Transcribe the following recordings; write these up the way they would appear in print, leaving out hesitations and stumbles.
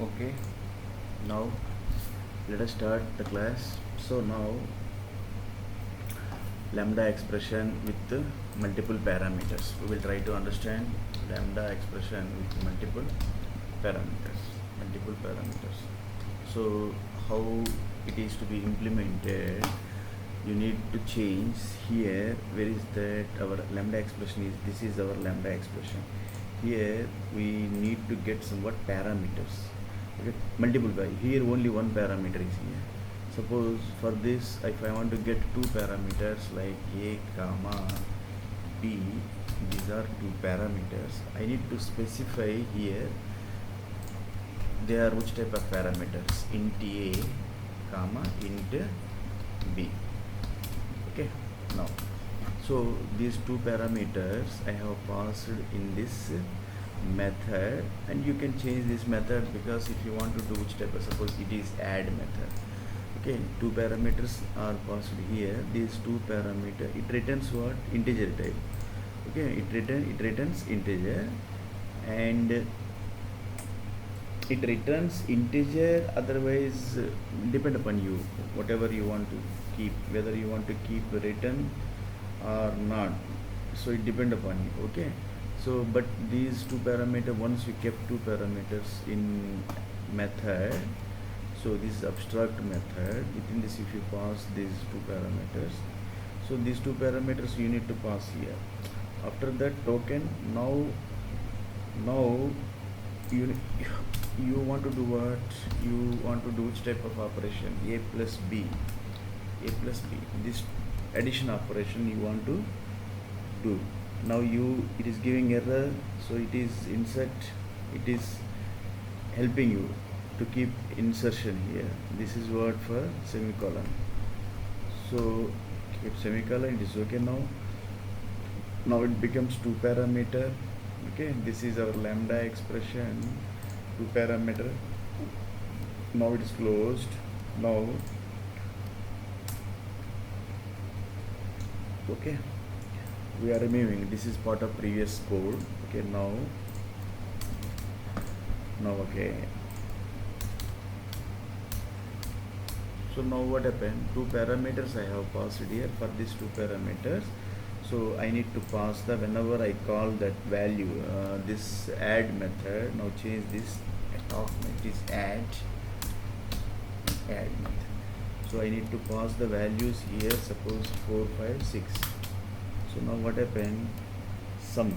Okay, now let us start the class. So now lambda expression with multiple parameters. We will try to understand lambda expression with multiple parameters. Multiple parameters. So how it is to be implemented? You need to change here. Where is that our lambda expression is? This is our lambda expression. Here we need to get somewhat parameters. Okay, multiple by here only one parameter is here. Suppose for this, if I want to get two parameters like a comma b, these are two parameters. I need to specify here they are which type of parameters, int a comma int b. Okay, now so these two parameters I have passed in this method, and you can change this method because if you want to do which type of, suppose it is add method. Okay, two parameters are passed here. These two parameter, it returns what? Integer type. Okay, it returns integer, and it returns integer. Otherwise, depend upon you, whatever you want to keep, whether you want to keep return or not. So it depend upon you. Okay, so but these two parameter, once you kept two parameters in method, so this is abstract method. Within this, if you pass these two parameters, so these two parameters you need to pass here. After that token, now you want to do what? You want to do which type of operation? A plus b. This addition operation you want to do. Now it is giving error, so it is insert. It is helping you to keep insertion here. This is word for semicolon. So keep semicolon. It is okay now. Now it becomes two parameter. Okay, this is our lambda expression, two parameter. Now it is closed. Now okay, we are removing. This is part of previous code. Okay, now okay. So now what happened? Two parameters I have passed here. For these two parameters, so I need to pass the, whenever I call that value, this add method. Now change this it is add method. So I need to pass the values here. Suppose 4, 5, 6. So now what happened? Sum,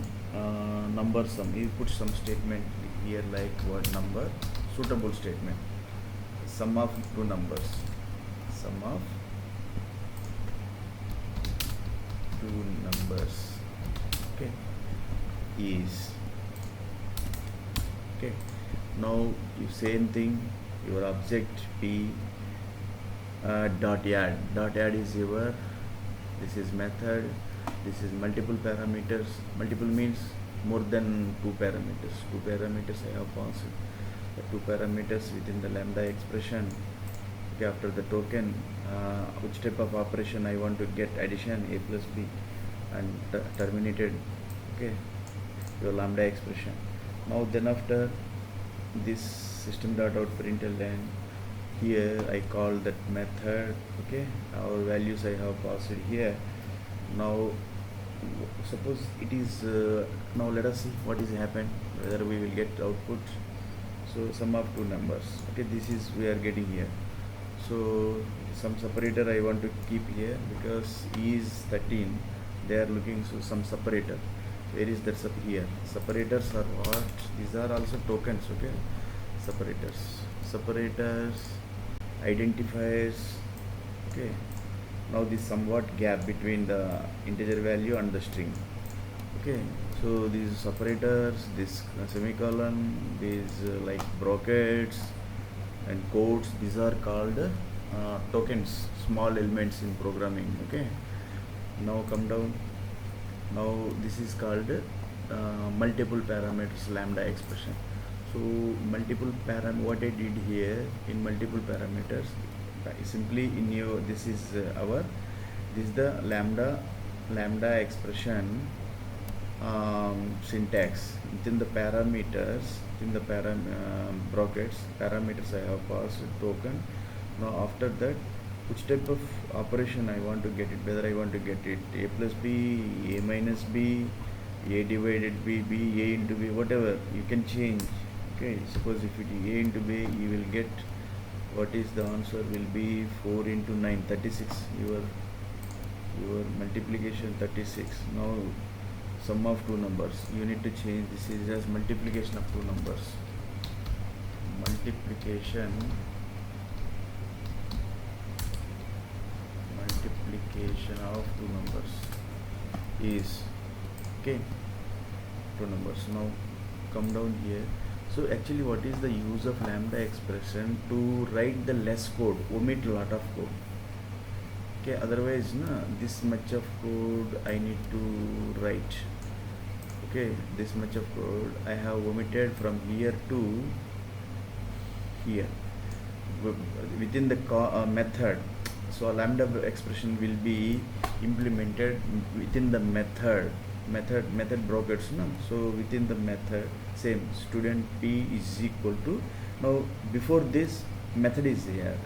number sum. You put some statement here like what number? Suitable statement. Sum of two numbers. Sum of two numbers. Okay, is okay. Now you same thing. Your object p dot add. Dot add is your. This is method. This is multiple parameters. Multiple means more than two parameters. Two parameters I have passed. The two parameters within the lambda expression. Okay, after the token, which type of operation I want to get? Addition a plus b, and terminated. Okay, your lambda expression. Now then after this system dot out println, here I call that method. Okay, our values I have passed here. Now suppose it is now let us see what is happened, whether we will get output. So sum of two numbers. Okay, this is we are getting here. So some separator I want to keep here because E is 13. They are looking, so some separator. Where is that here? Separators are what? These are also tokens. Okay, separators, identifiers. Okay, now this somewhat gap between the integer value and the string. Okay, so these separators, this semicolon, these like brackets and quotes, these are called tokens, small elements in programming. Okay, now come down. Now this is called multiple parameters lambda expression. So multiple what I did here in multiple parameters, simply in your, this is the lambda expression syntax within the parameters, in the brackets parameters I have passed token. Now after that, which type of operation I want to get it, whether I want to get it a plus b, a minus b, a divided b, b a into b, whatever you can change. Okay, suppose if it is a into b, you will get, what is the answer will be 4 into 9, 36. Your multiplication 36. Now sum of two numbers, you need to change this is as multiplication of two numbers. Multiplication of two numbers is, okay, two numbers. Now come down here. So actually what is the use of lambda expression? To write the less code, omit lot of code. Okay, otherwise this much of code I need to write. Okay, this much of code I have omitted from here to here within the method. So a lambda expression will be implemented within the method brackets. So within the method, same student p is equal to, now before this method is here,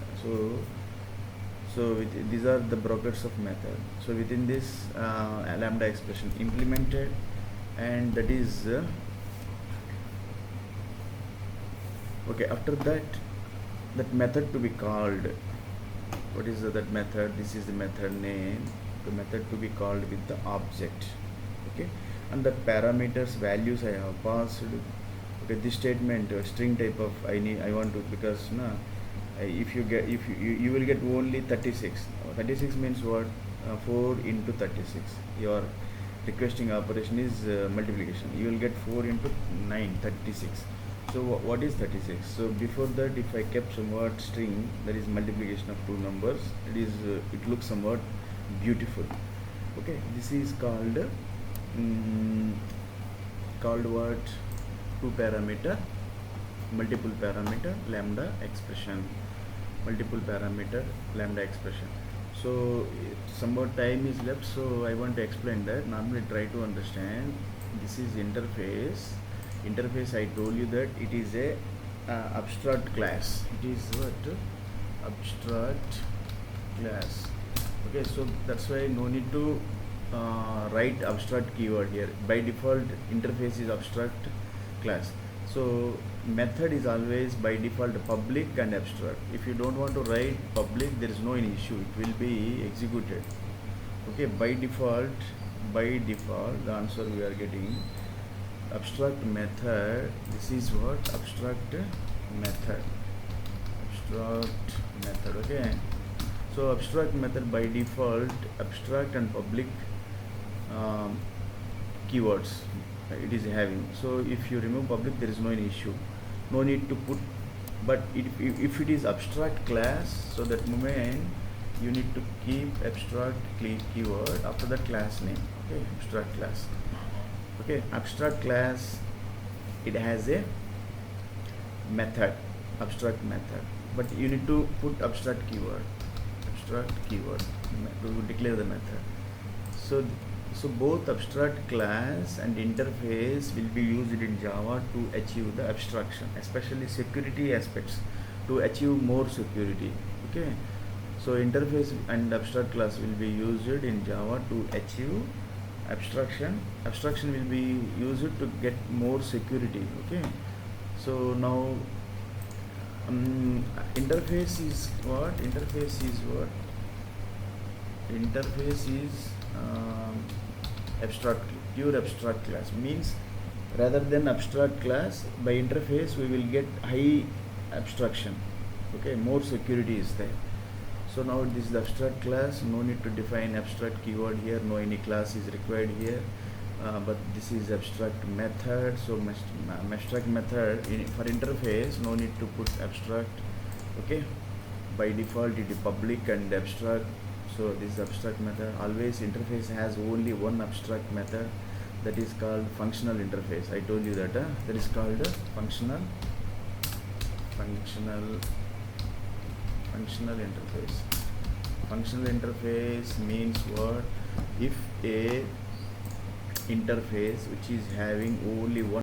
so these are the brackets of method. So within this lambda expression implemented, and that is okay. After that method to be called, what is that method? This is the method name. The method to be called with the object. Okay, and the parameters values I have passed. Okay, this statement string type of I want to, because if you will get only 36. 36 means what? 4 into 36. Your requesting operation is multiplication. You will get 4 into 9, 36. So what is 36? So before that, if I kept somewhat string, that is multiplication of two numbers, it looks somewhat beautiful. Okay, this is called what? Two parameter, multiple parameter lambda expression. Multiple parameter lambda expression. So somewhat time is left, so I want to explain that. Normally try to understand. This is interface. I told you that it is a abstract class. It is what? Abstract class. Okay, so that's why no need to write abstract keyword here. By default interface is abstract class. So method is always by default public and abstract. If you don't want to write public, there is no any issue, it will be executed. Okay, by default the answer we are getting abstract method. This is what? Abstract method. Okay, so abstract method by default abstract and public keywords it is having. So if you remove public, there is no any issue, no need to put. But if it is abstract class, so that moment you need to keep abstract keyword after the class name. Okay, abstract class. Okay, abstract class, it has a method, abstract method, but you need to put abstract keyword to declare the method. So both abstract class and interface will be used in Java to achieve the abstraction, especially security aspects, to achieve more security. Okay, so interface and abstract class will be used in Java to achieve abstraction. Abstraction will be used to get more security. Okay, so now interface is what? Abstract, pure abstract class means, rather than abstract class, by interface we will get high abstraction. Okay, more security is there. So now this is the abstract class, no need to define abstract keyword here, no any class is required here, but this is abstract method. So abstract method for interface, no need to put abstract. Okay, by default it is public and abstract. So this is abstract method. Always interface has only one abstract method, that is called functional interface. I told you that that is called functional interface. Functional interface means what? If a interface which is having only one